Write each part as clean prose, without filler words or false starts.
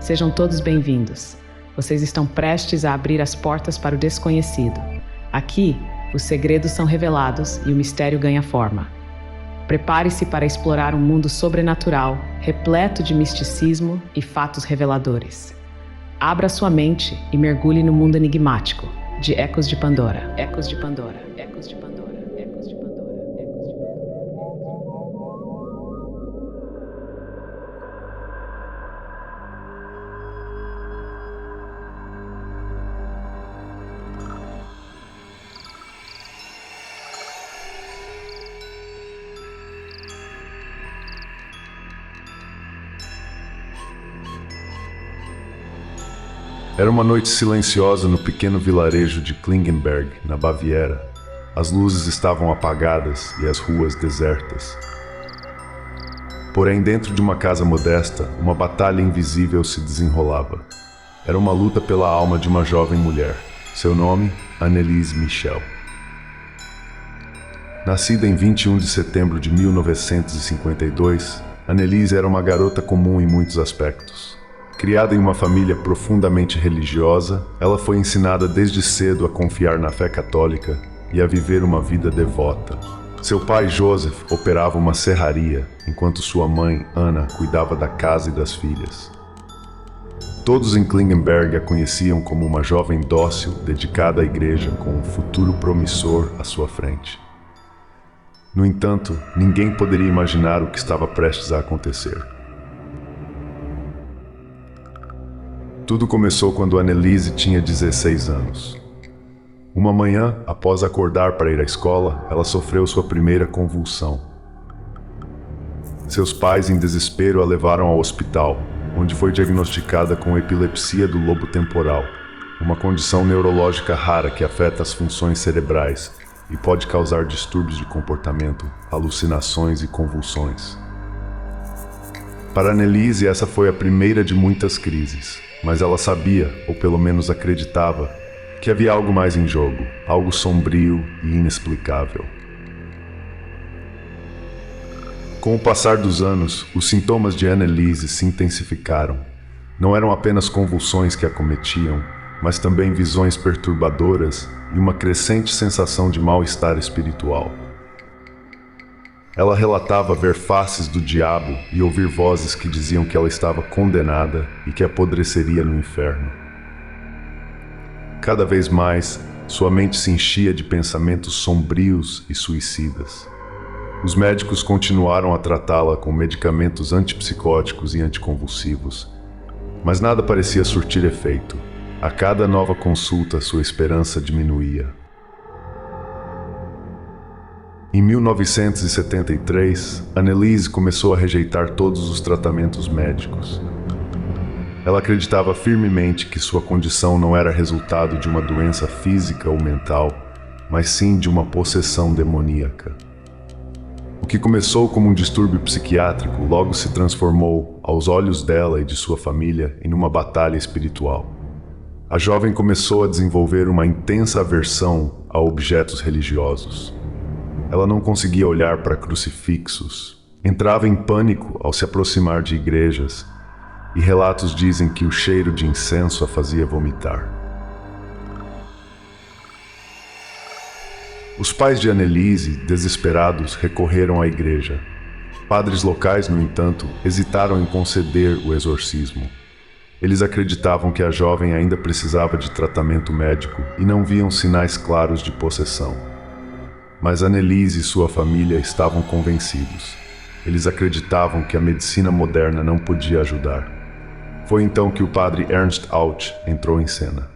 Sejam todos bem-vindos. Vocês estão prestes a abrir as portas para o desconhecido. Aqui, os segredos são revelados e o mistério ganha forma. Prepare-se para explorar um mundo sobrenatural, repleto de misticismo e fatos reveladores. Abra sua mente e mergulhe no mundo enigmático de Ecos de Pandora. Ecos de Pandora. Ecos de Pandora. Ecos de Pandora. Ecos de Pandora. Era uma noite silenciosa no pequeno vilarejo de Klingenberg, na Baviera. As luzes estavam apagadas e as ruas desertas. Porém, dentro de uma casa modesta, uma batalha invisível se desenrolava. Era uma luta pela alma de uma jovem mulher. Seu nome, Anneliese Michel. Nascida em 21 de setembro de 1952, Anneliese era uma garota comum em muitos aspectos. Criada em uma família profundamente religiosa, ela foi ensinada desde cedo a confiar na fé católica e a viver uma vida devota. Seu pai, Joseph, operava uma serraria, enquanto sua mãe, Anna, cuidava da casa e das filhas. Todos em Klingenberg a conheciam como uma jovem dócil, dedicada à igreja, com um futuro promissor à sua frente. No entanto, ninguém poderia imaginar o que estava prestes a acontecer. Tudo começou quando Anneliese tinha 16 anos. Uma manhã, após acordar para ir à escola, ela sofreu sua primeira convulsão. Seus pais, em desespero, a levaram ao hospital, onde foi diagnosticada com epilepsia do lobo temporal, uma condição neurológica rara que afeta as funções cerebrais e pode causar distúrbios de comportamento, alucinações e convulsões. Para Anneliese, essa foi a primeira de muitas crises. Mas ela sabia, ou pelo menos acreditava, que havia algo mais em jogo, algo sombrio e inexplicável. Com o passar dos anos, os sintomas de Anneliese se intensificaram. Não eram apenas convulsões que a acometiam, mas também visões perturbadoras e uma crescente sensação de mal-estar espiritual. Ela relatava ver faces do diabo e ouvir vozes que diziam que ela estava condenada e que apodreceria no inferno. Cada vez mais, sua mente se enchia de pensamentos sombrios e suicidas. Os médicos continuaram a tratá-la com medicamentos antipsicóticos e anticonvulsivos, mas nada parecia surtir efeito. A cada nova consulta, sua esperança diminuía. Em 1973, Anneliese começou a rejeitar todos os tratamentos médicos. Ela acreditava firmemente que sua condição não era resultado de uma doença física ou mental, mas sim de uma possessão demoníaca. O que começou como um distúrbio psiquiátrico logo se transformou, aos olhos dela e de sua família, em uma batalha espiritual. A jovem começou a desenvolver uma intensa aversão a objetos religiosos. Ela não conseguia olhar para crucifixos, entrava em pânico ao se aproximar de igrejas, e relatos dizem que o cheiro de incenso a fazia vomitar. Os pais de Anneliese, desesperados, recorreram à igreja. Padres locais, no entanto, hesitaram em conceder o exorcismo. Eles acreditavam que a jovem ainda precisava de tratamento médico e não viam sinais claros de possessão. Mas Anneliese e sua família estavam convencidos. Eles acreditavam que a medicina moderna não podia ajudar. Foi então que o padre Ernst Out entrou em cena.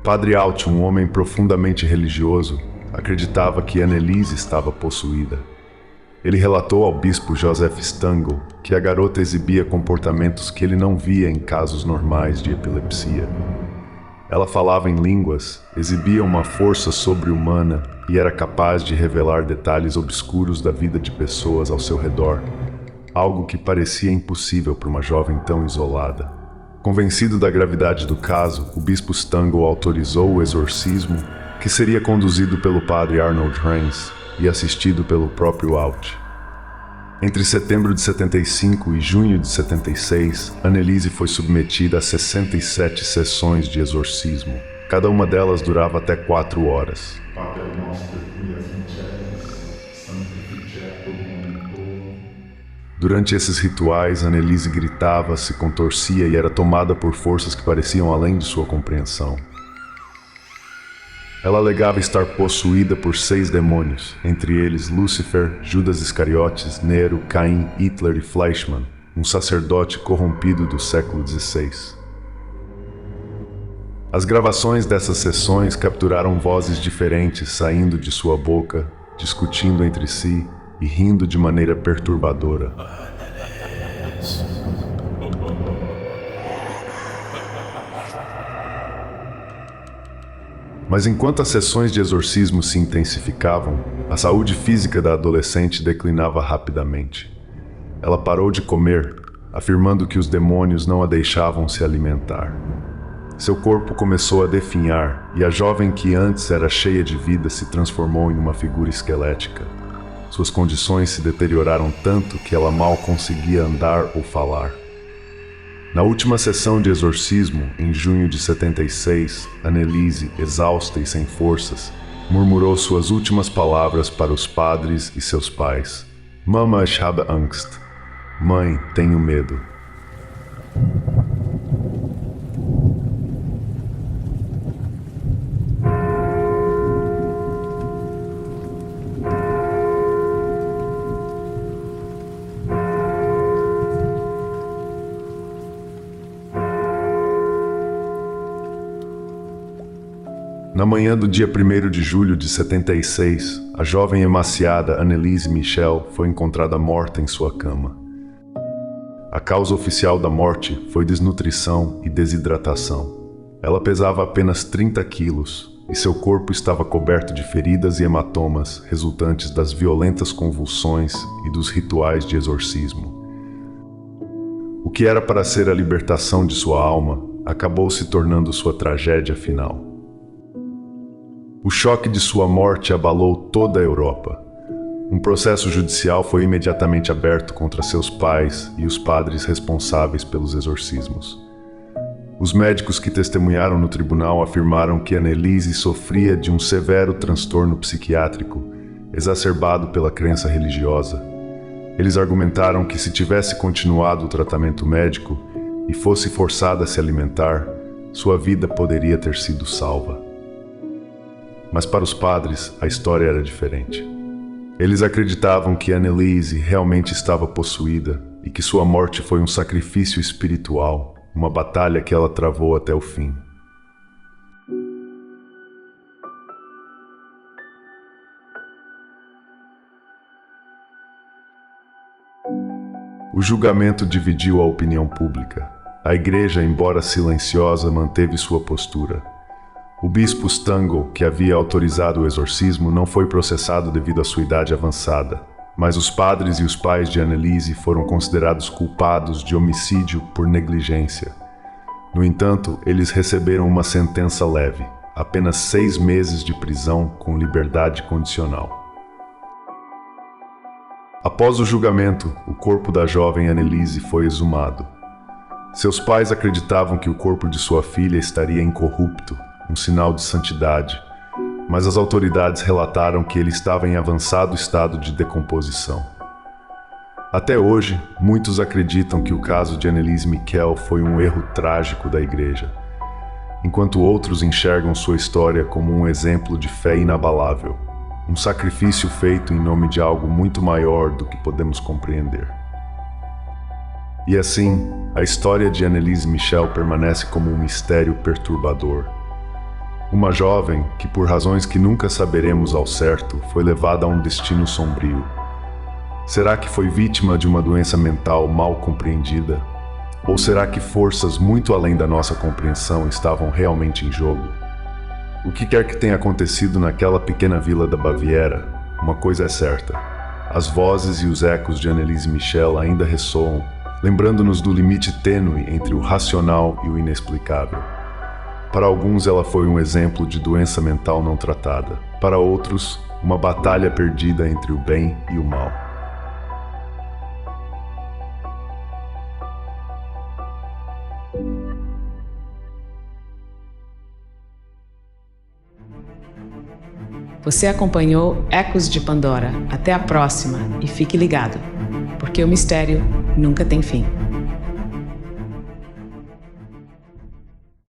Padre Out, um homem profundamente religioso, acreditava que Anneliese estava possuída. Ele relatou ao bispo Joseph Stangl que a garota exibia comportamentos que ele não via em casos normais de epilepsia. Ela falava em línguas, exibia uma força sobre-humana e era capaz de revelar detalhes obscuros da vida de pessoas ao seu redor, algo que parecia impossível para uma jovem tão isolada. Convencido da gravidade do caso, o bispo Stangl autorizou o exorcismo, que seria conduzido pelo padre Arnold Reins e assistido pelo próprio Out. Entre setembro de 75 e junho de 76, Anneliese foi submetida a 67 sessões de exorcismo. Cada uma delas durava até 4 horas. Durante esses rituais, Anneliese gritava, se contorcia e era tomada por forças que pareciam além de sua compreensão. Ela alegava estar possuída por 6 demônios, entre eles Lúcifer, Judas Iscariotes, Nero, Caim, Hitler e Fleischmann, um sacerdote corrompido do século XVI. As gravações dessas sessões capturaram vozes diferentes saindo de sua boca, discutindo entre si e rindo de maneira perturbadora. Mas enquanto as sessões de exorcismo se intensificavam, a saúde física da adolescente declinava rapidamente. Ela parou de comer, afirmando que os demônios não a deixavam se alimentar. Seu corpo começou a definhar e a jovem que antes era cheia de vida se transformou em uma figura esquelética. Suas condições se deterioraram tanto que ela mal conseguia andar ou falar. Na última sessão de exorcismo, em junho de 76, Anneliese, exausta e sem forças, murmurou suas últimas palavras para os padres e seus pais. Mama, ich habe Angst. Mãe, tenho medo. Na manhã do dia 1º de julho de 76, a jovem emaciada Anneliese Michel foi encontrada morta em sua cama. A causa oficial da morte foi desnutrição e desidratação. Ela pesava apenas 30 quilos e seu corpo estava coberto de feridas e hematomas resultantes das violentas convulsões e dos rituais de exorcismo. O que era para ser a libertação de sua alma acabou se tornando sua tragédia final. O choque de sua morte abalou toda a Europa. Um processo judicial foi imediatamente aberto contra seus pais e os padres responsáveis pelos exorcismos. Os médicos que testemunharam no tribunal afirmaram que Anneliese sofria de um severo transtorno psiquiátrico, exacerbado pela crença religiosa. Eles argumentaram que se tivesse continuado o tratamento médico e fosse forçada a se alimentar, sua vida poderia ter sido salva. Mas para os padres, a história era diferente. Eles acreditavam que Anneliese realmente estava possuída e que sua morte foi um sacrifício espiritual, uma batalha que ela travou até o fim. O julgamento dividiu a opinião pública. A igreja, embora silenciosa, manteve sua postura. O bispo Stangl, que havia autorizado o exorcismo, não foi processado devido à sua idade avançada, mas os padres e os pais de Anneliese foram considerados culpados de homicídio por negligência. No entanto, eles receberam uma sentença leve, apenas 6 meses de prisão com liberdade condicional. Após o julgamento, o corpo da jovem Anneliese foi exumado. Seus pais acreditavam que o corpo de sua filha estaria incorrupto, um sinal de santidade, mas as autoridades relataram que ele estava em avançado estado de decomposição. Até hoje, muitos acreditam que o caso de Anneliese Michel foi um erro trágico da igreja, enquanto outros enxergam sua história como um exemplo de fé inabalável, um sacrifício feito em nome de algo muito maior do que podemos compreender. E assim, a história de Anneliese Michel permanece como um mistério perturbador. Uma jovem que, por razões que nunca saberemos ao certo, foi levada a um destino sombrio. Será que foi vítima de uma doença mental mal compreendida? Ou será que forças muito além da nossa compreensão estavam realmente em jogo? O que quer que tenha acontecido naquela pequena vila da Baviera, uma coisa é certa: as vozes e os ecos de Anneliese Michel ainda ressoam, lembrando-nos do limite tênue entre o racional e o inexplicável. Para alguns, ela foi um exemplo de doença mental não tratada. Para outros, uma batalha perdida entre o bem e o mal. Você acompanhou Ecos de Pandora. Até a próxima e fique ligado, porque o mistério nunca tem fim.